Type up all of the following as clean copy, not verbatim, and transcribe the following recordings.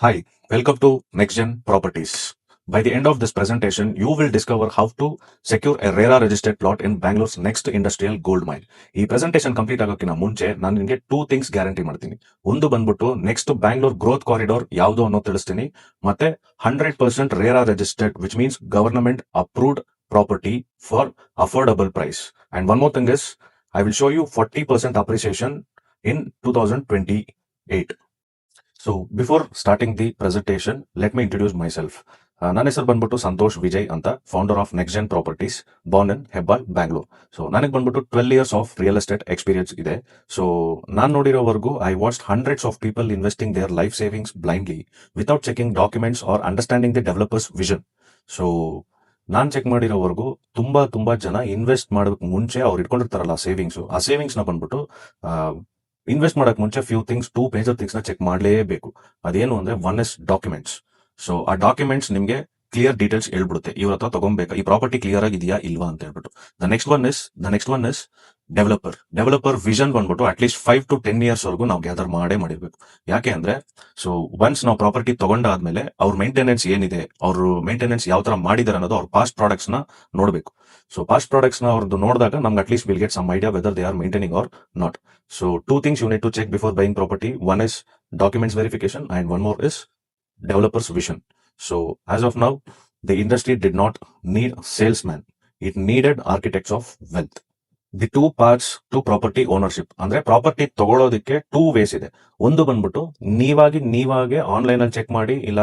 Hi, welcome to NextGen Properties. By the end of this presentation, you will discover how to secure a RERA registered plot in Bangalore's next industrial gold mine. ಈ presentation complete ಆಗೋಕ್ಕಿಂತ ಮುಂಚೆ ನಾನು ನಿಮಗೆ two things guarantee ಮಾಡ್ತೀನಿ. ಒಂದು ಬಂದ್ಬಿಟ್ಟು next Bangalore growth corridor ಯಾವುದು ಅನ್ನೋ ತಿಳಿಸ್ತೀನಿ. ಮತ್ತೆ 100% RERA registered, which means government approved property for affordable price. And one more thing is, I will show you 40% appreciation in 2028. So before starting the presentation let me introduce myself. ನನ್ನ ಹೆಸರು ಬಂದ್ಬಿಟ್ಟು ಸಂತೋಷ್ ವಿಜಯ್ ಅಂತ, founder of NextGen properties, born in Hebbal, Bangalore. So ನನಗೆ ಬಂದ್ಬಿಟ್ಟು 12 years of real estate experience ಇದೆ. So ನಾನು ನೋಡಿರೋವರೆಗೂ I watched hundreds of people investing their life savings blindly without checking documents or understanding the developer's vision. So ನಾನ್ check ಮಾಡಿರೋವರೆಗೂ ತುಂಬಾ ಜನ invest ಮಾಡೋದಕ್ಕೆ ಮುಂಚೆ ಅವ್ರು ಇಟ್ಕೊಂಡಿರ್ತಾರಲ್ಲ ಸೇವಿಂಗ್ಸ್, ಆ ಸೇವಿಂಗ್ಸ್ ನ ಬಂದ್ಬಿಟ್ಟು ಇನ್ವೆಸ್ಟ್ ಮಾಡಕ್ ಮುಂಚೆ few things, two major things ನ ಚೆಕ್ ಮಾಡಲೇಬೇಕು. ಅದೇನು ಅಂದ್ರೆ, ಒನ್ ಇಸ್ ಡಾಕ್ಯುಮೆಂಟ್ಸ್. ಸೊ ಆ ಡಾಕ್ಯುಮೆಂಟ್ಸ್ ನಿಮ್ಗೆ ಕ್ಲಿಯರ್ ಡೀಟೇಲ್ಸ್ ಹೇಳ್ಬಿಡುತ್ತೆ, ಇವ್ರ ಹತ್ರ ತಗೊಂಬೇಕಾ, ಈ ಪ್ರಾಪರ್ಟಿ ಕ್ಲಿಯರ್ ಆಗಿದೆಯಾ ಇಲ್ವಾ ಅಂತ ಹೇಳ್ಬಿಟ್ಟು. The next one is developer vision ಬಂದ್ಬಿಟ್ಟು ಅಟ್ಲೀಸ್ಟ್ 5 to 10 years ವರೆಗೂ ನಾವು ಗ್ಯಾದರ್ ಮಾಡಿರ್ಬೇಕು. ಯಾಕೆ ಅಂದ್ರೆ, ಸೊ ಒನ್ಸ್ ನಾವು ಪ್ರಾಪರ್ಟಿ ತಗೊಂಡಾದ್ಮೇಲೆ ಅವ್ರ ಮೇಂಟೆನೆನ್ಸ್ ಏನಿದೆ, ಅವ್ರ ಮೇಂಟೆನೆನ್ಸ್ ಯಾವ ತರ ಮಾಡಿದಾರೆ ಅನ್ನೋದು, ಅವ್ರ ಪಾಸ್ಟ್ ಪ್ರಾಡಕ್ಟ್ಸ್ ನ ನೋಡ್ಬೇಕು. ಸೊ ಪಾಸ್ಟ್ ಪ್ರಾಡಕ್ಟ್ಸ್ ನ ಅವ್ರದ್ದು ನೋಡಿದಾಗ ನಮ್ಗೆ at least will get some idea whether they are maintaining or not. So two things you need to check before buying property. One is documents verification and one more is developer's vision. So as of now, the industry did not need salesman. It needed architects of wealth. The two parts to property ownership ಅಂದ್ರೆ, ಪ್ರಾಪರ್ಟಿ ತಗೊಳ್ಳೋದಕ್ಕೆ 2 ways ಇದೆ. ಒಂದು ಬಂದ್ಬಿಟ್ಟು ನೀವಾಗೆ online ಅಲ್ಲಿ check ಮಾಡಿ, ಇಲ್ಲ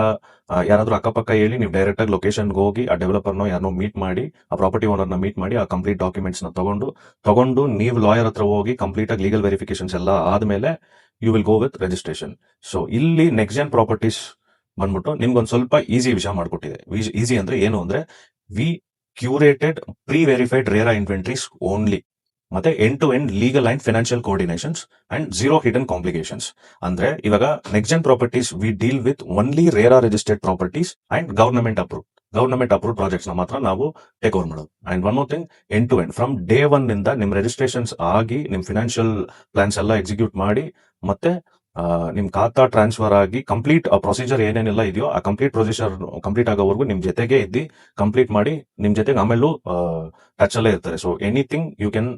ಯಾರಾದ್ರೂ ಅಕ್ಕಪಕ್ಕ ಹೇಳಿ ನೀವು ಡೈರೆಕ್ಟ್ ಆಗಿ ಲೊಕೇಶನ್ಗೆ ಹೋಗಿ ಆ ಡೆವಲಪರ್ನೋ ಯಾರನ್ನೋ ಮೀಟ್ ಮಾಡಿ, ಆ ಪ್ರಾಪರ್ಟಿ ಓನರ್ನ ಮೀಟ್ ಮಾಡಿ, ಆ ಕಂಪ್ಲೀಟ್ ಡಾಕ್ಯುಮೆಂಟ್ಸ್ ನ ತಗೊಂಡು ನೀವು ಲಾಯರ್ ಹತ್ರ ಹೋಗಿ ಕಂಪ್ಲೀಟ್ ಆಗಿ ಲೀಗಲ್ ವೆರಿಫಿಕೇಶನ್ಸ್ ಎಲ್ಲ ಆದ್ಮೇಲೆ you will go with registration. So ಇಲ್ಲಿ ನೆಕ್ಸ್ಟ್ಜೆನ್ ಪ್ರಾಪರ್ಟೀಸ್ ಬಂದ್ಬಿಟ್ಟು ನಿಮ್ಗೊಂದು ಸ್ವಲ್ಪ ಈಸಿ ವಿಷಯ ಮಾಡ್ಕೊಟ್ಟಿದೆ. ಈಸಿ ಅಂದ್ರೆ ಏನು ಅಂದ್ರೆ, we curated pre-verified RERA inventories only, ಮತ್ತೆ end to end legal and financial coordinations and zero hidden complications. ಅಂದ್ರೆ ಇವಾಗ NextGen properties we deal with only RERA registered properties and government approve projects ನ ಮಾತ್ರ ನಾವು ಟೇಕ್ ಓವರ್ ಮಾಡೋದು. And one more thing, end to end from day 1 ಇಂದ ನಿಮ್ registrations ಆಗಿ, ನಿಮ್ ಫಿನಾನ್ಷಿಯಲ್ ಪ್ಲಾನ್ಸ್ ಎಲ್ಲ ಎಕ್ಸಿಕ್ಯೂಟ್ ಮಾಡಿ, ಮತ್ತೆ ನಿಮ್ ಖಾತಾ ಟ್ರಾನ್ಸ್ಫರ್ ಆಗಿ ಕಂಪ್ಲೀಟ್ ಪ್ರೊಸೀಜರ್ ಏನೇನೆಲ್ಲ ಇದೆಯೋ ಆ ಪ್ರೊಸೀಜರ್ ಕಂಪ್ಲೀಟ್ ಆಗೋವರೆಗೂ ನಿಮ್ ಜೊತೆಗೆ ಇದ್ದು ಕಂಪ್ಲೀಟ್ ಮಾಡಿ, ನಿಮ್ ಜೊತೆಗೆ ಆಮೇಲೂ ಟಚ್ ಅಲ್ಲೇ ಇರ್ತಾರೆ. So anything you can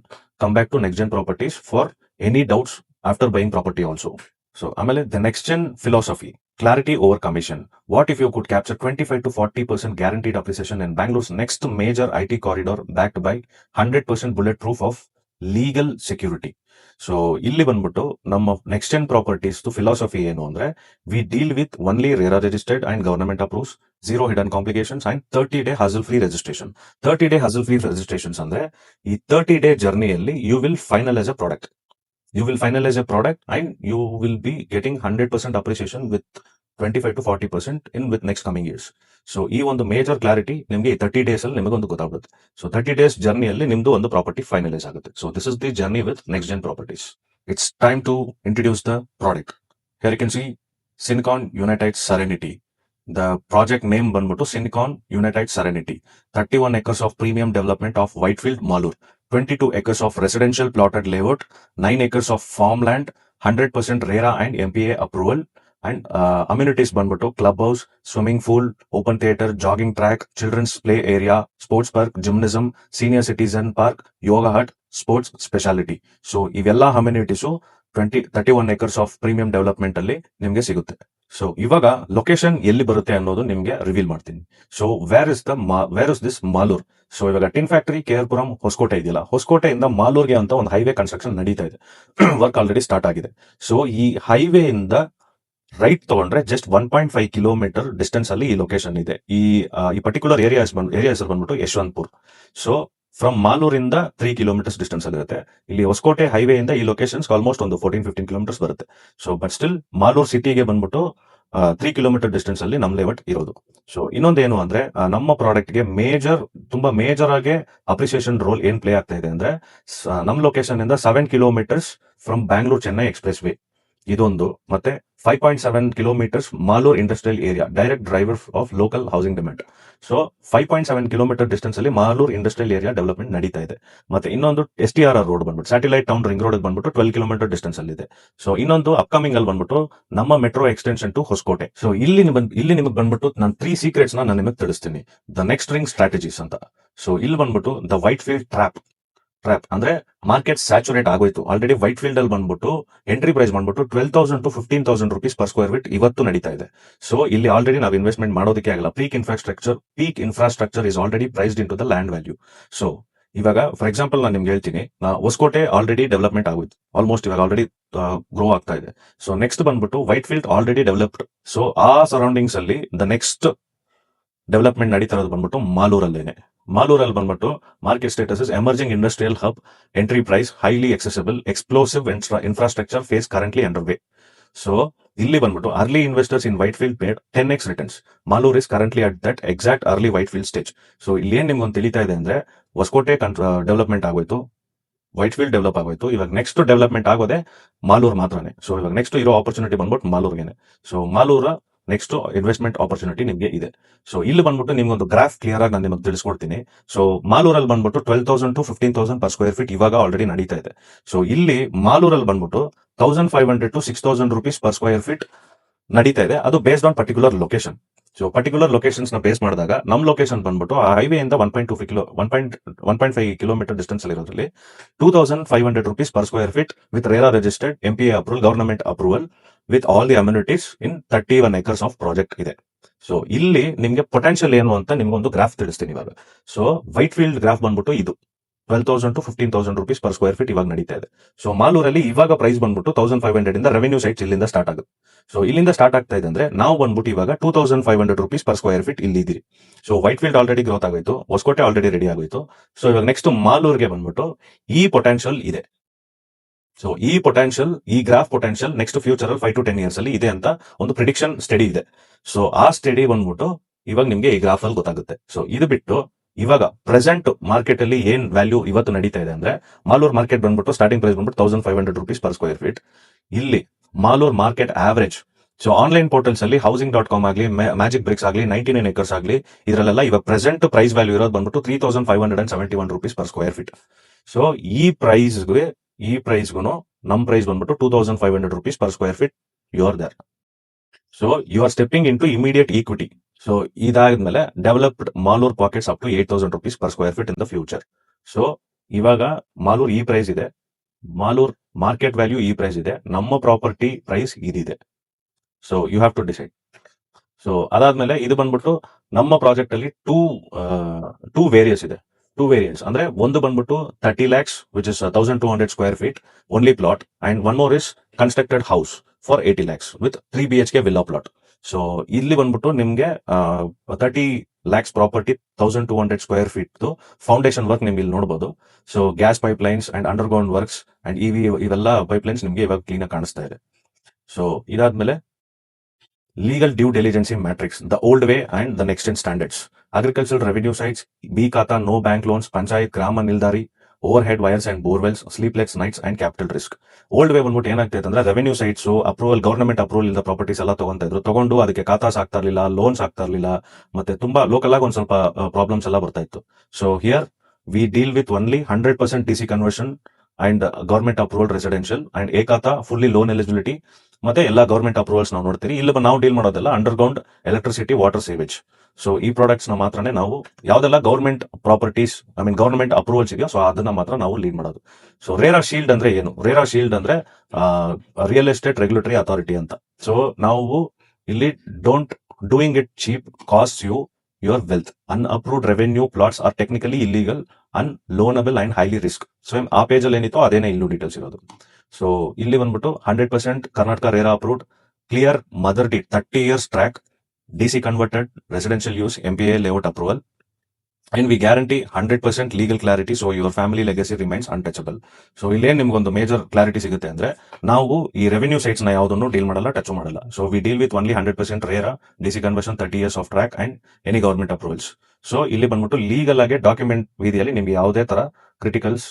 come back to NextGen properties for any doubts after buying property also. So ಆಮೇಲೆ the NextGen philosophy, clarity over commission. What if you could capture 25 to 40% guaranteed appreciation in Bangalore's next major IT corridor, backed by 100% bulletproof of legal security? So ಇಲ್ಲಿ ಬಂದ್ಬಿಟ್ಟು ನಮ್ಮ ನೆಕ್ಸ್ಟ್ಜೆನ್ properties philosophy ಏನು ಅಂದ್ರೆ, V deal with only RERA registered and government approves, zero hidden complications and 30-day hassle free registration. 30-day hassle free registrations ಅಂದ್ರೆ, ಈ 30-day ಜರ್ನಿಯಲ್ಲಿ you will finalise a product. And you will be getting 100% appreciation with 25 to 40% in with next coming years. So ಈ ಒಂದು major clarity ನಿಮಗೆ 30 days ಅಲ್ಲಿ ನಿಮಗೊಂದು ಗೊತ್ತಾಗುತ್ತೆ. So 30 days ಜರ್ನಿಯಲ್ಲಿ ನಿಮ್ದು ಒಂದು ಪ್ರಾಪರ್ಟಿ ಫೈನಲೈಸ್ ಆಗುತ್ತೆ. So this is the journey with NextGen properties. It's time to introduce the product. Here you can see Syncon United Serenity. The project name ಬಂದ್ಬಿಟ್ಟು Syncon United Serenity. 31 acres of premium development of Whitefield, Malur. 22 acres of residential plotted layout, 9 acres of farmland, 100% RERA and MPA approval, and amenities ಬಂದ್ಬಿಟ್ಟು club house, swimming pool, open theatre, jogging track, children's play area, sports park, gymnasium, senior citizen park, yoga hut, sports speciality. So ಇವೆಲ್ಲ amenities 31 acres of premium development ಅಲ್ಲಿ ನಿಮ್ಗೆ ಸಿಗುತ್ತೆ. So ಇವಾಗ location ಎಲ್ಲಿ ಬರುತ್ತೆ ಅನ್ನೋದು ನಿಮ್ಗೆ ರಿವೀಲ್ ಮಾಡ್ತೀನಿ. So where is this Malur? So ಇವಾಗ ಟಿನ್ ಫ್ಯಾಕ್ಟರಿ, KR-ಪುರಂ, ಹೊಸಕೋಟೆ ಇದೆಯಲ್ಲ, ಹೊಸಕೋಟೆಯಿಂದ ಮಾಲೂರ್ಗೆ ಅಂತ ಒಂದು ಹೈವೇ ಕನ್ಸ್ಟ್ರಕ್ಷನ್ ನಡೀತಾ ಇದೆ. ವರ್ಕ್ ಆಲ್ರೆಡಿ ಸ್ಟಾರ್ಟ್ ಆಗಿದೆ. ಸೊ ಈ ಹೈವೇ ಇಂದ ರೈಟ್ ತಗೊಂಡ್ರೆ ಜಸ್ಟ್ 1.5 kilometer ಡಿಸ್ಟೆನ್ಸ್ ಅಲ್ಲಿ ಈ ಲೊಕೇಶನ್ ಇದೆ. ಈ ಪರ್ಟಿಕ್ಯುಲರ್ ಏರಿಯಾ ಹೆಸರು ಬಂದ್ಬಿಟ್ಟು ಯಶವಂತಪುರ್. ಸೊ ಫ್ರಮ್ ಮಾಲೂರಿಂದ 3 kilometers ಡಿಸ್ಟೆನ್ಸ್ ಅಲ್ಲಿ ಇರುತ್ತೆ. ಇಲ್ಲಿ ಹೊಸಕೋಟೆ ಹೈವೇ ಇಂದ ಈ ಲೊಕೇಶನ್ಸ್ ಆಲ್ಮೋಸ್ಟ್ ಒಂದು 14-15 kilometers ಬರುತ್ತೆ. ಸೊ ಬಟ್ ಸ್ಟಿಲ್ ಮಾಲೂರ್ ಸಿಟಿಗೆ ಬಂದ್ಬಿಟ್ಟು 3 kilometer ಡಿಸ್ಟೆನ್ಸ್ ಅಲ್ಲಿ ನಮ್ ಲೇಔಟ್ ಇರೋದು. ಸೊ ಇನ್ನೊಂದೇನು ಅಂದ್ರೆ, ನಮ್ಮ ಪ್ರಾಡಕ್ಟ್ ಗೆ ತುಂಬಾ ಮೇಜರ್ ಆಗಿ ಅಪ್ರಿಸಿಯೇಷನ್ ರೋಲ್ ಏನ್ ಪ್ಲೇ ಆಗ್ತಾ ಇದೆ ಅಂದ್ರೆ, ನಮ್ ಲೊಕೇಶನ್ ಇಂದ 7 kilometers from Bangalore Chennai expressway. ಇದೊಂದು, ಮತ್ತೆ 5.7 kilometres Malur industrial area direct driver of local housing demand. So 5.7 kilometre distance ಅಲ್ಲಿ ಮಾಲೂರ್ ಇಂಡಸ್ಟ್ರಿಯಲ್ ಏರಿಯಾ ಡೆವಲಪ್ಮೆಂಟ್ ನಡೀತಾ ಇದೆ. ಮತ್ತೆ ಇನ್ನೊಂದು STRR ರೋಡ್ ಬಂದ್ಬಿಟ್ಟು ಸ್ಯಾಟಲೈಟ್ ಟೌನ್ ರಿಂಗ್ ರೋಡ್ ಬಂದ್ಬಿಟ್ಟು 12 ಕಿಲೋಮೀಟರ್ ಡಿಸ್ಟೆನ್ಸ್ ಅಲ್ಲಿ ಇದೆ. ಸೊ ಇನ್ನೊಂದು ಅಪ್ಕಮಿಂಗ್ ಅಲ್ಲಿ ಬಂದ್ಬಿಟ್ಟು ನಮ್ಮ metro extension to Hoskote. So ಇಲ್ಲಿ ನಿಮಗೆ ಬಂದ್ಬಿಟ್ಟು ನಾನು 3 ಸೀಕ್ರೆಟ್ಸ್ ನಾನು ನಿಮಗೆ ತಿಳಿಸ್ತೀನಿ. ದ ನೆಕ್ಸ್ಟ್ ರಿಂಗ್ ಸ್ಟ್ರಾಟಜೀಸ್ ಅಂತ. ಸೊ ಇಲ್ಲಿ ಬಂದ್ಬಿಟ್ಟು ದ ವೈಟ್ ಫೀಲ್ಡ್ ಟ್ರ್ಯಾಪ್ ಅಂದ್ರೆ ಮಾರ್ಕೆಟ್ ಸ್ಯಾಚುರೇಟ್ ಆಗೋಯ್ತು ಆಲ್ರೆಡಿ. ವೈಟ್ ಫೀಲ್ಡ್ ಅಲ್ಲಿ ಬಂದ್ಬಿಟ್ಟು ಎಂಟ್ರಿ ಪ್ರೈಸ್ ಬಂದ್ಬಿಟ್ಟು 12,000 to 15,000 rupees per square feet ಇವತ್ತು ನಡೀತಾ ಇದೆ. ಸೊ ಇಲ್ಲಿ ಆಲ್ರೆಡಿ ನಾವು ಇನ್ವೆಸ್ಟ್ಮೆಂಟ್ ಮಾಡೋದಕ್ಕೆ ಆಗಲ್ಲ. Peak infrastructure is already priced into the land value. So ಇವಾಗ ಫಾರ್ ಎಕ್ಸಾಂಪಲ್ ನಾನು ನಿಮ್ಗೆ ಹೇಳ್ತೀನಿ, ಹೊಸಕೋಟೆ ಆಲ್ರೆಡಿ ಡೆವಲಪ್ಮೆಂಟ್ ಆಗೋಯ್ತು, ಆಲ್ಮೋಸ್ಟ್ ಇವಾಗ ಆಲ್ರೆಡಿ ಗ್ರೋ ಆಗ್ತಾ ಇದೆ. ಸೊ ನೆಕ್ಸ್ಟ್ ಬಂದ್ಬಿಟ್ಟು Whitefield already developed. So ಆ ಸರೌಂಡಿಂಗ್ಸ್ ಅಲ್ಲಿ ದ ನೆಕ್ಸ್ಟ್ ಡೆವಲಪ್ಮೆಂಟ್ ನಡೀತಾ ಇರೋದು ಬಂದ್ಬಿಟ್ಟು ಮಾಲೂರಲ್ಲೇನೆ. ಮಾಲೂರಲ್ಲಿ ಬಂದ್ಬಿಟ್ಟು market status is emerging industrial hub, entry price highly accessible, explosive infrastructure phase currently under way. So ಇಲ್ಲಿ ಬಂದ್ಬಿಟ್ಟು early investors in white field paid 10x returns. Malur is currently at that exact early white field stage. So ಇಲ್ಲಿ ಏನ್ ನಿಮ್ಗೊಂದು ತಿಳಿತಾ ಇದೆ ಅಂದ್ರೆ, Hosakote development ಆಗೋಯ್ತು, white field develop ಆಗೋಯ್ತು, ಇವಾಗ ನೆಕ್ಸ್ಟ್ ಡೆವಲಪ್ಮೆಂಟ್ ಆಗೋದೆ ಮಾಲೂರ್ ಮಾತ್ರನೇ. ಸೊ ಇವಾಗ ನೆಕ್ಸ್ಟ್ ಇರೋ ಆಪರ್ಚುನಿಟಿ ಬಂದ್ಬಿಟ್ಟು ಮಾಲೂರ್ಗೆನೆ. ಸೊ ಮಾಲೂರ ನೆಕ್ಸ್ಟ್ ಇನ್ವೆಸ್ಟ್ಮೆಂಟ್ ಆಪರ್ಚುನಿಟಿ ನಿಮಗೆ ಇದೆ. ಸೊ ಇಲ್ಲಿ ಬಂದ್ಬಿಟ್ಟು ನಿಮ್ಗೊಂದು ಗ್ರಾಫ್ ಕ್ಲಿಯರ್ ಆಗಿ ನಾನು ನಿಮಗೆ ತಿಳಿಸ್ಕೊಡ್ತೀನಿ. ಸೊ ಮಾಲೂರಲ್ಲಿ ಬಂದ್ಬಿಟ್ಟು 12,000 to 15,000 per square feet ಇವಾಗ ಆಲ್ರೆಡಿ ನಡೀತಾ ಇದೆ. ಸೊ ಇಲ್ಲಿ ಮಾಲೂರಲ್ಲಿ ಬಂದ್ಬಿಟ್ಟು 1,500 to 6,000 rupees per square feet ನಡೀತಾ ಇದೆ. ಅದು based on particular location. So particular locations ನ ಬೇಸ್ ಮಾಡಿದಾಗ ನಮ್ ಲೊಕೇಶನ್ ಬಂದ್ಬಿಟ್ಟು ಆ ಹೈವೇ ಇಂದ 1.5 ಕಿಲೋಮೀಟರ್ ಡಿಸ್ಟೆನ್ಸ್ ಅಲ್ಲಿ ಇರೋದ್ರಲ್ಲಿ 2,500 rupees per square feet with RERA registered MPA approval, government approval with all the amenities in 31 acres of project ಇದೆ. So ಇಲ್ಲಿ ನಿಮ್ಗೆ ಪೊಟೆನ್ಶಿಯಲ್ ಏನು ಅಂತ ನಿಮ್ಗೊಂದು ಗ್ರಾಫ್ ತಿಳಿಸ್ತೀನಿ ಇವಾಗ. ಸೊ ವೈಟ್ ಫೀಲ್ಡ್ ಗ್ರಾಫ್ ಬಂದ್ಬಿಟ್ಟು ಇದು 12,000 to 15,000 rupees per square feet ಇವಾಗ ನಡೀತಾ ಇದೆ. ಸೊ ಮಾಲೂರಲ್ಲಿ ಇವಾಗ ಪ್ರೈಸ್ ಬಂದ್ಬಿಟ್ಟು 1,500 ಇಂದ ರೆವೆನ್ಯೂ ಸೈಟ್ಸ್ ಇಲ್ಲಿಂದ ಸ್ಟಾರ್ಟ್ ಆಗುತ್ತೆ. ಸೊ ಇಲ್ಲಿಂದ ಸ್ಟಾರ್ಟ್ ಆಗ್ತಾ ಇದೆ ಅಂದ್ರೆ ನಾವು ಬಂದ್ಬಿಟ್ಟು ಇವಾಗ 2,500 rupees per square feet ಇಲ್ಲಿ ಇದೀರಿ. So white field already growth ಆಗೋಯ್ತು, ಹೊಸಕೋಟೆ ಆಲ್ರೆಡಿ ರೆಡಿ ಆಗೋಯ್ತು. ಸೊ ಇವಾಗ ನೆಕ್ಸ್ಟ್ ಮಾಲೂರ್ಗೆ ಬಂದ್ಬಿಟ್ಟು ಈ ಪೊಟೆನ್ಶಿಯಲ್ ಇದೆ. ಸೊ ಈ ಗ್ರಾಫ್ ಪೊಟೆನ್ಶಿಯಲ್ ನೆಕ್ಸ್ಟ್ ಫ್ಯೂಚರ್ ಅಲ್ಲಿ 5 to 10 years ಅಲ್ಲಿ ಇದೆ ಅಂತ ಒಂದು ಪ್ರಿಡಿಕ್ಷನ್ ಸ್ಟಡಿ ಇದೆ. ಸೊ ಆ ಸ್ಟಡಿ ಬಂದ್ಬಿಟ್ಟು ಇವಾಗ ನಿಮ್ಗೆ ಈ ಗ್ರಾಫ್ ಅಲ್ಲಿ ಗೊತ್ತಾಗುತ್ತೆ. ಸೊ ಇದು ಬಿಟ್ಟು ಇವಾಗ ಪ್ರೆಸೆಂಟ್ ಮಾರ್ಕೆಟ್ ಅಲ್ಲಿ ಏನ್ ವ್ಯಾಲ್ಯೂ ಇವತ್ತು ನಡೀತಾ ಇದೆ ಅಂದ್ರೆ, ಮಾಲೂರ್ ಮಾರ್ಕೆಟ್ ಬಂದ್ಬಿಟ್ಟು ಸ್ಟಾರ್ಟಿಂಗ್ ಪ್ರೈಸ್ ಬಂದ್ಬಿಟ್ಟು 1,500 rupees per square feet. ಇಲ್ಲಿ Malur market average, so online portals ಅಲ್ಲಿ housing.com ಆಗ್ಲಿ, ಮ್ಯಾಜಿಕ್ ಬ್ರಿಕ್ಸ್ ಆಗ್ಲಿ, 99 acres ಆಗ್ಲಿ, ಇದರಲ್ಲೆಲ್ಲ ಇವಾಗ ಪ್ರೆಸೆಂಟ್ ಪ್ರೈಸ್ ವ್ಯಾಲ್ಯೂ ಇರೋದು ಬಂದ್ಬಿಟ್ಟು 3,571 rupees per square feet. So ಈ ಪ್ರೈಸ್ಗೂ ನಮ್ ಪ್ರೈಸ್ ಬಂದ್ಬಿಟ್ಟು 2,500 rupees per square feet you are there. So you are stepping into immediate equity. So ಇದಾದ್ಮೇಲೆ developed Malur pockets up to 8,000 rupees per square feet in the future. So ಇವಾಗ ಮಾಲೂರ್ ಈ price ಇದೆ, Malur market value ಈ price ಇದೆ, ನಮ್ಮ property price ಇದಿದೆ. So you have to decide. So ಅದಾದ್ಮೇಲೆ ಇದು ಬಂದ್ಬಿಟ್ಟು ನಮ್ಮ ಪ್ರಾಜೆಕ್ಟ್ ಅಲ್ಲಿ ಟೂ ವೇರಿಯನ್ಸ್ ಇದೆ. ಅಂದ್ರೆ ಒಂದು ಬಂದ್ಬಿಟ್ಟು 30 lakhs which is 1,200 square feet only plot, and one more is constructed house for 80 lakhs with 3 BHK villa plot. So ಇಲ್ಲಿ ಬಂದ್ಬಿಟ್ಟು ನಿಮ್ಗೆ 30 lakhs property 1,200 square feet foundation work ನಿಮ್ಗೆ ಇಲ್ಲಿ ನೋಡಬಹುದು. So gas pipe lines and underground works and ಇವೆಲ್ಲ pipe lines ನಿಮ್ಗೆ ಇವಾಗ clean ಆಗಿ ಕಾಣಿಸ್ತಾ ಇದೆ. ಸೊ ಇದಾದ್ಮೇಲೆ legal due diligence matrix, the old way and the next in standards. Agricultural revenue sites, B Khata, no bank loans, Panchayat, Grama Nildari, overhead wires and borewells, sleepless nights and capital risk. Old way ಬಂದ್ಬಿಟ್ಟು ಏನಾಗ್ತೈತೆ ಅಂದ್ರೆ, revenue sites approval, government approval ಇಲ್ಲದ properties ಎಲ್ಲ ತಗೊಂಡು ಅದಕ್ಕೆ ಖಾತಾಸ್ ಆಗ್ತಾ ಇರಲಿಲ್ಲ, loans ಆಗ್ತಾ ಇರಲಿಲ್ಲ, ಮತ್ತೆ ತುಂಬಾ ಲೋಕಲ್ ಆಗಿ ಒಂದ್ ಸ್ವಲ್ಪ ಪ್ರಾಬ್ಲಮ್ಸ್ ಎಲ್ಲ ಬರ್ತಾ ಇತ್ತು. So here we deal with only 100% DC conversion and government approval residential and e-khata fully loan eligibility, ಮತ್ತೆ ಎಲ್ಲ ಗವರ್ಮೆಂಟ್ ಅಪ್ರೂವಲ್ಸ್ ನಾವು ನೋಡ್ತೀರಿ. ಇಲ್ಲಿ ನಾವು ಡೀಲ್ ಮಾಡೋದೆಲ್ಲ underground electricity, water sewage. So ಈ ಪ್ರಾಡಕ್ಟ್ಸ್ ನ ಮಾತ್ರನೇ ನಾವು, ಯಾವ್ದೆಲ್ಲ ಗವರ್ಮೆಂಟ್ ಪ್ರಾಪರ್ಟೀಸ್ ಗವರ್ಮೆಂಟ್ ಅಪ್ರೂವಲ್ಸ್ ಇದೆಯೋ ಸೊ ಅದನ್ನ ಮಾತ್ರ ನಾವು ಲೀಡ್ ಮಾಡೋದು. ಸೊ ರೇರಾ ಶೀಲ್ಡ್ ಅಂದ್ರೆ ಏನು? ರೇರಾ ಶೀಲ್ಡ್ ಅಂದ್ರೆ ರಿಯಲ್ ಎಸ್ಟೇಟ್ ರೆಗ್ಯುಲೇಟರಿ ಅಥಾರಿಟಿ ಅಂತ. ಸೊ ನಾವು ಇಲ್ಲಿ doing it cheap cost you your wealth. Unapproved revenue plots are technically illegal, unloanable and highly risk. So ಆ ಪೇಜ್ ಅಲ್ಲಿ ಏನಿತ್ತು ಅದೇನೇ ಇಲ್ಲೂ ಡೀಟೇಲ್ಸ್ ಇರೋದು. ಸೊ ಇಲ್ಲಿ ಬಂದ್ಬಿಟ್ಟು 100% Karnataka RERA approved, clear mother deed, 30 years track, DC converted, residential use, MPA layout approval, and we guarantee 100% legal clarity. So your family legacy remains untouchable. So ಇಲ್ಲೇ ನಿಮ್ಗೊಂದು ಮೇಜರ್ ಕ್ಲಾರಿಟಿ ಸಿಗುತ್ತೆ ಅಂದ್ರೆ, ನಾವು ಈ ರೆವೆನ್ಯೂ ಸೈಟ್ಸ್ ನ ಯಾವುದನ್ನು ಡೀಲ್ ಮಾಡಲ್ಲ, touch ಮಾಡಲ್ಲ. So we deal with only 100% RERA, DC conversion, 30 years of track and any government approvals. So ಇಲ್ಲಿ ಬಂದ್ಬಿಟ್ಟು ಲೀಗಲ್ ಆಗಿ ಡಾಕ್ಯುಮೆಂಟ್ ವಿಧಿಯಲ್ಲಿ ನಿಮ್ಗೆ ಯಾವುದೇ ತರ ಕ್ರಿಟಿಕಲ್ಸ್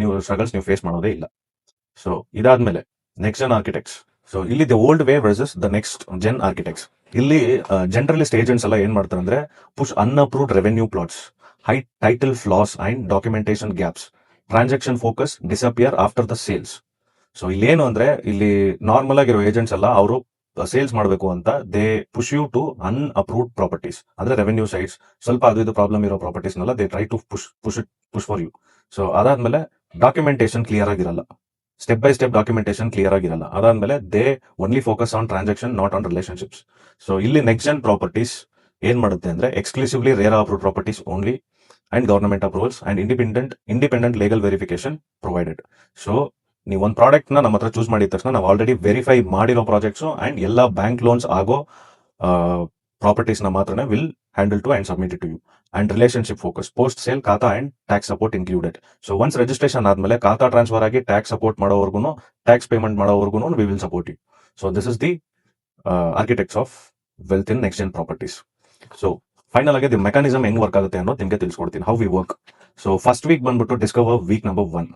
ನೀವು ಸ್ಟ್ರಗಲ್ಸ್ ನೀವು ಫೇಸ್ ಮಾಡೋದೇ ಇಲ್ಲ. ಸೊ ಇದಾದ್ಮೇಲೆ ನೆಕ್ಸ್ಟ್ ಜನ್ ಆರ್ಕಿಟೆಕ್ಟ್ಸ್. ಸೊ ಇಲ್ಲಿ the old way versus the NextGen architects. ಇಲ್ಲಿ ಜನರಲಿಸ್ಟ್ ಏಜೆಂಟ್ಸ್ ಎಲ್ಲ ಏನ್ ಮಾಡ್ತಾರೆ ಅಂದ್ರೆ push unapproved revenue plots, high title flaws and documentation gaps, transaction focus, disappear after the sales. So ಇಲ್ಲೇನು ಅಂದ್ರೆ ಇಲ್ಲಿ normal ಆಗಿರೋ ಏಜೆಂಟ್ಸ್ ಎಲ್ಲ ಅವರು ಸೇಲ್ಸ್ ಮಾಡಬೇಕು ಅಂತ they push you to unapproved properties, ಅಂದ್ರೆ ರೆವೆನ್ಯೂ ಸೈಟ್ಸ್, ಸ್ವಲ್ಪ ಅದು ಇದು ಪ್ರಾಬ್ಲಮ್ ಇರೋ ಪ್ರಾಪರ್ಟೀಸ್ನೆಲ್ಲ they try to push for you. So ಅದಾದ್ಮೇಲೆ ಡಾಕ್ಯುಮೆಂಟೇಶನ್ ಕ್ಲಿಯರ್ ಆಗಿರಲ್ಲ, step by step documentation clear ಆಗಿರಲ್ಲ. ಅದಾದ್ಮೇಲೆ they only focus on transaction, not on relationships. So ಇಲ್ಲಿ ನೆಕ್ಸ್ಟ್ ಜನ್ ಪ್ರಾಪರ್ಟೀಸ್ ಏನ್ ಮಾಡುತ್ತೆ ಅಂದ್ರೆ exclusively RERA approved properties only and government approvals and independent legal verification provided. So ನೀವು ಒಂದು product ನಮ್ಮ ಹತ್ರ ಚೂಸ್ ಮಾಡಿದ ತಕ್ಷಣ ನಾವು ಆಲ್ರೆಡಿ ವೆರಿಫೈ ಮಾಡಿರೋ ಪ್ರಾಜೆಕ್ಟ್ಸ್ ಅಂಡ್ ಎಲ್ಲ ಬ್ಯಾಂಕ್ ಲೋನ್ಸ್ ಆಗೋ ಪ್ರಾಪರ್ಟೀಸ್ ನ ಮಾತ್ರ will handle to and submit to you. And relationship focus, post sale khata and tax support included. So once registration ಆದ್ಮೇಲೆ ಖಾತಾ ಟ್ರಾನ್ಸ್ಫರ್ ಆಗಿ ಟ್ಯಾಕ್ಸ್ ಸಪೋರ್ಟ್ ಮಾಡೋವರೆಗೂ, ಟ್ಯಾಕ್ಸ್ ಪೇಮೆಂಟ್ ಮಾಡೋವರೆಗೂ we will support you. So this is the architects of wealth in NextGen properties. So final ಆಗಿ the mechanism ಹೆಂಗ್ work ಆಗುತ್ತೆ ಅನ್ನೋದು ನಿಮಗೆ ತಿಳಿಸ್ಕೊಡ್ತೀನಿ, how we work. So first week ಬಂದ್ಬಿಟ್ಟು discover week number 1.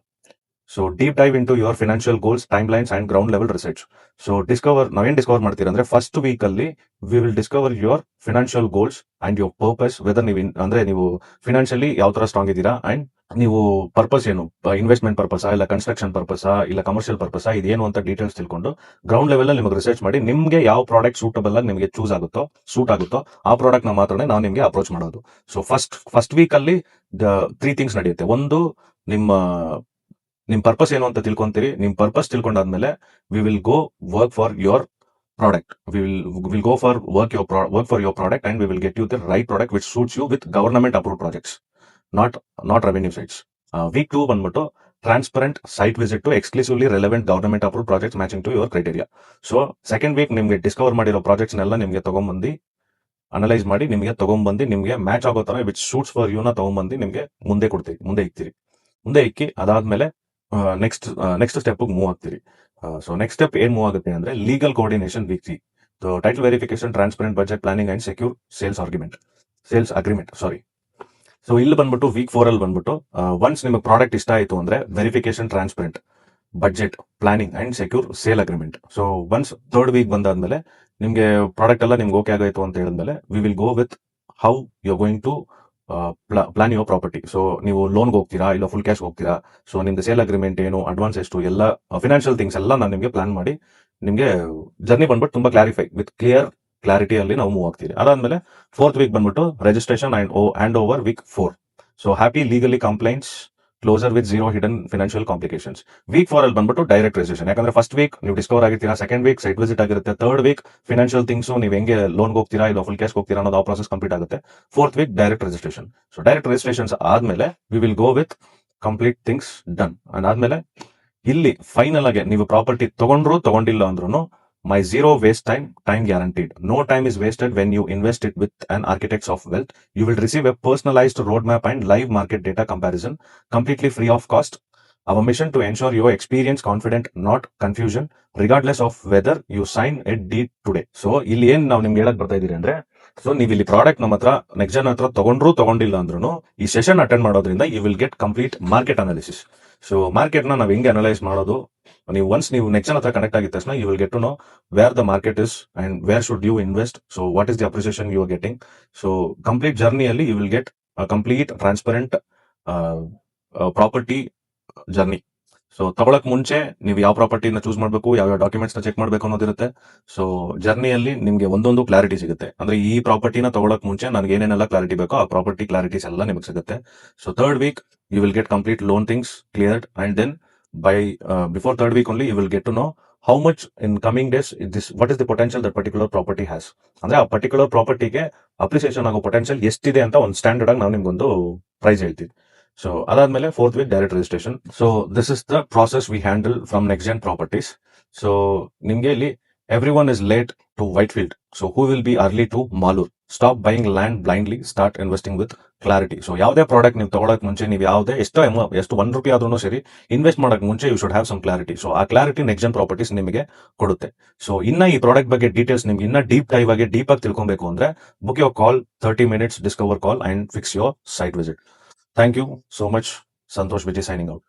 So deep dive into your financial goals, time lines and ground level research. So ನಾವೇನ್ discover ಮಾಡ್ತೀರಾ ಅಂದ್ರೆ ಫಸ್ಟ್ ವೀಕ್ ಅಲ್ಲಿ we will discover your financial goals and your purpose, whether ನೀವು financially ಯಾವ ತರ strong ಇದ್ದೀರಾ and ನೀವು purpose ಏನು, ಇನ್ವೆಸ್ಟ್ಮೆಂಟ್ ಪರ್ಪಸ್ ಇಲ್ಲ ಕನ್ಸ್ಟ್ರಕ್ಷನ್ ಪರ್ಪಸ್ ಇಲ್ಲ ಕಮರ್ಷಿಯಲ್ ಪರ್ಪಸ್, ಇದೇನು ಅಂತ ಡೀಟೇಲ್ಸ್ ತಿಳ್ಕೊಂಡು ಗ್ರೌಂಡ್ ಲೆವೆಲ್ ಅಲ್ಲಿ ನಿಮಗೆ ರಿಸರ್ಚ್ ಮಾಡಿ ನಿಮ್ಗೆ ಯಾವ ಪ್ರಾಡಕ್ಟ್ ಸೂಟಬಲ್ ಆಗಿ ನಿಮಗೆ ಸೂಟ್ ಆಗುತ್ತೋ ಆ ಪ್ರಾಡಕ್ಟ್ ನ ಮಾತ್ರ ನಾವು ನಿಮ್ಗೆ ಅಪ್ರೋಚ್ ಮಾಡೋದು. ಸೊ ಫಸ್ಟ್ ವೀಕ್ ಅಲ್ಲಿ 3 ಥಿಂಗ್ಸ್ ನಡೆಯುತ್ತೆ. ಒಂದು, ನಿಮ್ ಪರ್ಪಸ್ ಏನು ಅಂತ ತಿಳ್ಕೊಂತೀರಿ. ನಿಮ್ ಪರ್ಪಸ್ ತಿಳ್ಕೊಂಡಾದ್ಮೇಲೆ we will go work for your product. Will go for work for your product and we will get you the right product which suits you with government approved projects, not revenue sites. Week 2 ಬಂದ್ಬಿಟ್ಟು transparent site visit to exclusively relevant government approved projects matching to your criteria. So second week ನಿಮ್ಗೆ discover ಮಾಡಿರೋ projects ನೆಲ್ಲ ನಿಮ್ಗೆ ತಗೊಂಡ್ಬಂದು analyse ಮಾಡಿ ನಿಮ್ಗೆ ತಗೊಂಡ್ಬಂದು ನಿಮ್ಗೆ ಮ್ಯಾಚ್ ಆಗೋ ತರ ವಿಚ್ ಸೂಟ್ಸ್ ಫಾರ್ ಯೂನ ತಗೊಂಡ್ಬಂದು ನಿಮ್ಗೆ ಮುಂದೆ ಇಕ್ಕಿ ಅದಾದ್ಮೇಲೆ ನೆಕ್ಸ್ಟ್ ಸ್ಟೆಪ್ ಮೂವ್ ಆಗ್ತೀರಿ. ಸೊ ನೆಕ್ಸ್ಟ್ ಸ್ಟೆಪ್ ಏನ್ ಮೂವ್ ಆಗುತ್ತೆ ಅಂದ್ರೆ legal coordination week 3. Title verification, transparent budget planning and secure sales agreement. So ಇಲ್ಲಿ ಬಂದ್ಬಿಟ್ಟು ವೀಕ್ 4 ಅಲ್ಲಿ ಬಂದ್ಬಿಟ್ಟು ಒನ್ಸ್ ನಿಮಗೆ ಪ್ರಾಡಕ್ಟ್ ಇಷ್ಟ ಆಯ್ತು ಅಂದ್ರೆ verification, transparent budget planning and secure sale agreement. So once third week ಬಂದಾದ್ಮೇಲೆ ನಿಮ್ಗೆ ಪ್ರಾಡಕ್ಟ್ ಎಲ್ಲ ನಿಮ್ಗೆ ಓಕೆ ಆಗಾಯ್ತು ಅಂತ ಹೇಳಿದ್ಮೇಲೆ we will go with how you going to plan your property. So ನೀವು ಲೋನ್ಗೆ ಹೋಗ್ತೀರಾ ಇಲ್ಲ ಫುಲ್ ಕ್ಯಾಶ್ ಹೋಗ್ತೀರಾ, ಸೊ ನಿಮ್ದು ಸೇಲ್ ಅಗ್ರಿಮೆಂಟ್ ಏನು, ಅಡ್ವಾನ್ಸ್ ಎಷ್ಟು, ಎಲ್ಲ ಫಿನಾನ್ಷಿಯಲ್ ಥಿಂಗ್ಸ್ ಎಲ್ಲ ನಾನು ನಿಮಗೆ ಪ್ಲಾನ್ ಮಾಡಿ ನಿಮಗೆ ಜರ್ನಿ ಬಂದ್ಬಿಟ್ಟು ತುಂಬಾ ವಿತ್ ಕ್ಲಾರಿಟಿಯಲ್ಲಿ ನಾವು ಮೂವ್ ಆಗ್ತೀವಿ. ಅದಾದ್ಮೇಲೆ ಫೋರ್ತ್ ವೀಕ್ ಬಂದ್ಬಿಟ್ಟು registration and hand over week 4. So happy legally complaints closure with 0 hidden financial complications. Week 4 ಅಲ್ಲಿ ಬಂದ್ಬಿಟ್ಟು ಡೈರೆಕ್ಟ್ ರಿಜಿಸ್ಟ್ರೇಷನ್. ಯಾಕಂದ್ರೆ ಫಸ್ಟ್ ವೀಕ್ ನೀವು ಡಿಸ್ಕವರ್ ಆಗಿರ್ತೀರಾ, ಸೆಕೆಂಡ್ ವೀಕ್ ಸೈಟ್ ವಿಸಿಟ್ ಆಗಿರುತ್ತೆ, ಥರ್ಡ್ ವೀಕ್ ಫಿನಾನ್ಷಿಯಲ್ ಥಿಂಗ್ಸ್ ನೀವು ಹೆಂಗೆ ಲೋನ್ಗೆ ಹೋಗ್ತೀರಾ ಇಲ್ಲ ಫುಲ್ ಕ್ಯಾಶ್ ಹೋಗ್ತೀರಾ ಅನ್ನೋದು ಆ ಪ್ರಾಸೆಸ್ ಕಂಪ್ಲೀಟ್ ಆಗುತ್ತೆ. Fourth week direct registration. So direct registrations ಆದ್ಮೇಲೆ we will go with complete things done. ಅದಾದ್ಮೇಲೆ ಇಲ್ಲಿ ಫೈನಲ್ ಆಗಿ ನೀವು ಪ್ರಾಪರ್ಟಿ ತಗೊಂಡಿಲ್ಲ ಅಂದ್ರೂ my zero waste time guaranteed. No time is wasted when you invest it with an architects of wealth. You will receive a personalized roadmap and live market data comparison completely free of cost. Our mission to ensure you experience confident, not confusion, regardless of whether you sign a deed today. So ಇಲ್ಲಿ ಏನ್ ನಾವು ನಿಮ್ಗೆ ಹೇಳಕ್ ಬರ್ತಾ ಇದೀರಿ ಅಂದ್ರೆ, so ನೀವು ಇಲ್ಲಿ ಪ್ರಾಡಕ್ಟ್ ನಮ್ಮ ಹತ್ರ ನೆಕ್ಸ್ಟ್ ಜನ್ ಹತ್ರ ತಗೊಂಡಿಲ್ಲ ಅಂದ್ರೂ ಈ ಸೆಷನ್ ಅಟೆಂಡ್ ಮಾಡೋದ್ರಿಂದ you will get complete market analysis. So market ನ ನಾವು ಹೆಂಗೆ ಅನಲೈಸ್ ಮಾಡೋದು, ನೀವು ನೆಕ್ಸ್ಟ್ ಜನ್ ಹತ್ರ ಕನೆಕ್ಟ್ ಆಗಿದ ತಕ್ಷಣ you will get to know where the market is and where should you invest. So what is the appreciation you are getting. So complete ಜರ್ನಿಯಲ್ಲಿ you will get complete transparent property journey. So ತಗೊಳಕ್ ಮುಂಚೆ ನೀವು ಯಾವ ಪ್ರಾಪರ್ಟಿನ choose ಮಾಡಬೇಕು, ಯಾವ documents ನ check ಮಾಡಬೇಕು ಅನ್ನೋದಿರುತ್ತೆ. So ಜರ್ನಿಯಲ್ಲಿ ನಿಮ್ಗೆ ಒಂದೊಂದು ಕ್ಲಾರಿಟಿ ಸಿಗುತ್ತೆ. ಅಂದ್ರೆ ಈ ಪ್ರಾಪರ್ಟಿನ ತಗೊಳಕ್ ಮುಂಚೆ ನನಗೆ ಏನೇನೆಲ್ಲ ಕ್ಲಾರಿಟಿ ಬೇಕೋ ಆ ಪ್ರಾಪರ್ಟಿ ಕ್ಲಾರಿಟೀಸ್ ಎಲ್ಲ ನಿಮಗೆ ಸಿಗುತ್ತೆ. So third week you will get complete loan things cleared and then by before third week only you will get to know how much in coming days what is the potential that particular property has. ಅಂದ್ರೆ ಆ particular ಪ್ರಾಪರ್ಟಿಗೆ appreciation ಆಗೋ potential ಎಷ್ಟಿದೆ ಅಂತ ಒಂದು standard ಆಗಿ ನಾವು ನಿಮ್ಗೊಂದು price ಹೇಳ್ತೀವಿ. ಸೊ ಅದಾದ್ಮೇಲೆ fourth week direct registration. So this is the process we handle from NextGen properties. So ನಿಮ್ಗೆ ಇಲ್ಲಿ everyone is late to Whitefield, so who will be early to Malur? Stop buying land blindly, start investing with clarity. So ಯಾವುದೇ product ನೀವು ತಗೊಳಕ್ ಮುಂಚೆ ನೀವು ಯಾವುದೇ ಎಷ್ಟು ₹1 ಆದ್ರೂ ಸರಿ ಇನ್ವೆಸ್ಟ್ ಮಾಡಕ್ ಮುಂಚೆ you should have some clarity. So ಆ ಕ್ಲಾರಿಟಿ ನೆಕ್ಸ್ಟ್ ಜನ್ ಪ್ರಾಪರ್ಟೀಸ್ ನಿಮಗೆ ಕೊಡುತ್ತೆ. ಸೊ ಇನ್ನ ಈ ಪ್ರಾಡಕ್ಟ್ ಬಗ್ಗೆ ಡೀಟೇಲ್ಸ್ ನಿಮ್ಗೆ ಇನ್ನ ಡೀಪ್ ಆಗಿ ತಿಳ್ಕೊಬೇಕು ಅಂದ್ರೆ book your call, 30 minutes discover call and fix your site visit. Thank you so much. Santosh Vijay signing out.